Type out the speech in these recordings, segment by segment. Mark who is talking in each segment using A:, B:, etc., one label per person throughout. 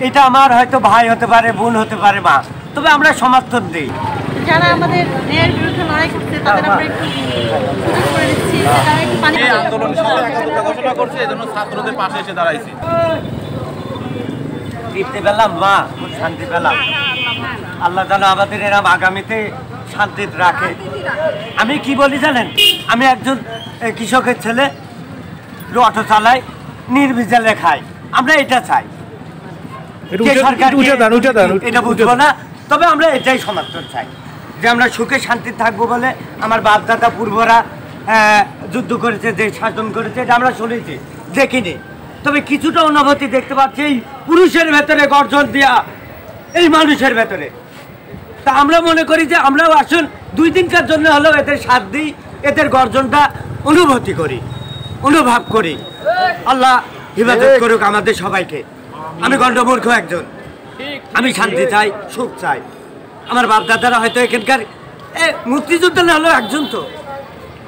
A: এটা আমার হয়তো ভাই হতে পারে, বোন হতে পারে, মা, তবে আমরা সমর্থন দিই।
B: যারা আমাদের ন্যায়ের বিরুদ্ধে লড়াই করছে তাদের আমরা একটু সুযোগ করে দিচ্ছি যে তারা একটু পানি
C: আন্দোলনের সাথে একাত্মতা ঘোষণা করছে, এজন্য ছাত্রদের পাশে এসে দাঁড়াইছি।
A: দিতে পেলাম মা, খুব শান্তি পেলাম। আল্লাহ যেন আমাদের এরকম আগামীতে শান্তিতে রাখে। আমি কি বলি জানেন, আমি একজন কৃষকের ছেলে, অটো চালাই, নির্বিচারে খাই। আমরা এটা চাই, এটা বুঝবো না, তবে আমরা এটাই সমর্থন চাই যে আমরা সুখে শান্তি থাকবো বলে আমার বাপ দাদা পূর্বরা যুদ্ধ করেছে, যে শাসন করেছে, এটা আমরা শুনেছি, দেখিনি। তবে কিছুটা অনুভূতি দেখতে পাচ্ছি এই পুরুষের ভেতরে গর্জন দেওয়া, এই মানুষের ভেতরে। তা আমরা মনে করি যে আমরাও আসুন 2 দিনকার জন্য হলেও এদের সাথ দিই, এদের গর্জনটা অনুভূতি করি, অনুভব করি। আল্লাহ হিফাজত করুক আমাদের সবাইকে। আমি গণ্ডমূর্খ একজন, আমি শান্তি চাই, সুখ চাই। আমার বাপ দাদারা হয়তো এখানকার মুক্তিযুদ্ধ না হলেও একজন, তো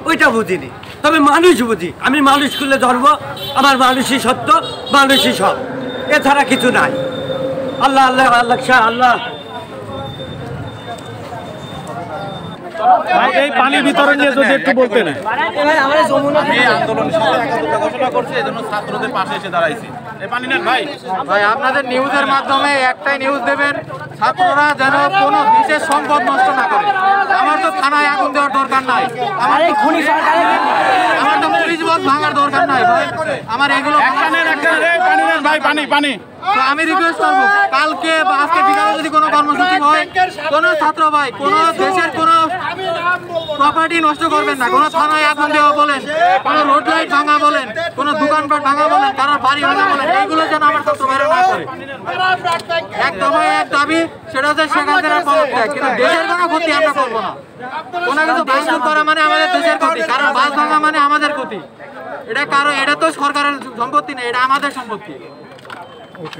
A: ওইটা বুঝিনি, তবে মানুষ বুঝি। আমি মানুষ খুলে ধরবো, আমার মানুষই সত্য, মানুষই সব, এছাড়া কিছু নাই। আল্লাহ আল্লাহ আল্লাহ আল্লাহ।
D: এই পানি বিতরণ নিয়ে যদি একটু বলতেন।
C: আন্দোলনের সাথে একাত্মতা ঘোষণা করছে, এজন্য ছাত্রদের পাশে এসে দাঁড়াইছি। এই পানি নেন ভাই।
E: ভাই আপনাদের নিউজের মাধ্যমে একটাই নিউজ দেবেন, ছাত্ররা যেন কোনো বিশেষ সম্পদ নষ্ট না করে। আমার তো থানায় আগুন দেওয়ার দরকার নাই, আমার তো পুলিশ বল ভাঙার দরকার নাই ভাই। আমার এগুলো
D: ভাই পানি
E: আমি রিকোয়েস্ট করবো, কালকে বা আজকে বিকালে যদি কোনো কর্মসূচি হয়, কোনো ছাত্র ভাই কোনো দেশের কোনো প্রপার্টি নষ্ট করবেন না। কোনো থানায় আগুন দেওয়া বলেন, কোনো রোড লাইট ভাঙা বলেন, কোনো দোকানপাট ভাঙা বলেন, কারোর বাড়ি ভাঙা বলেন, এইগুলো যেন আমার ছাত্র ভাইরা না করে। এক দফায় এক দাবি, সেটা হচ্ছে শেখ হাসিনার পদত্যাগ। কিন্তু দেশের কোনো ক্ষতি আমরা করবো না। কোনো কিছু ভাঙচুর করা মানে আমাদের দেশের ক্ষতি, কারণ বাস ভাঙা মানে আমাদের ক্ষতি। এটা তো সরকারের সম্পত্তি না, এটা আমাদের সম্পত্তি।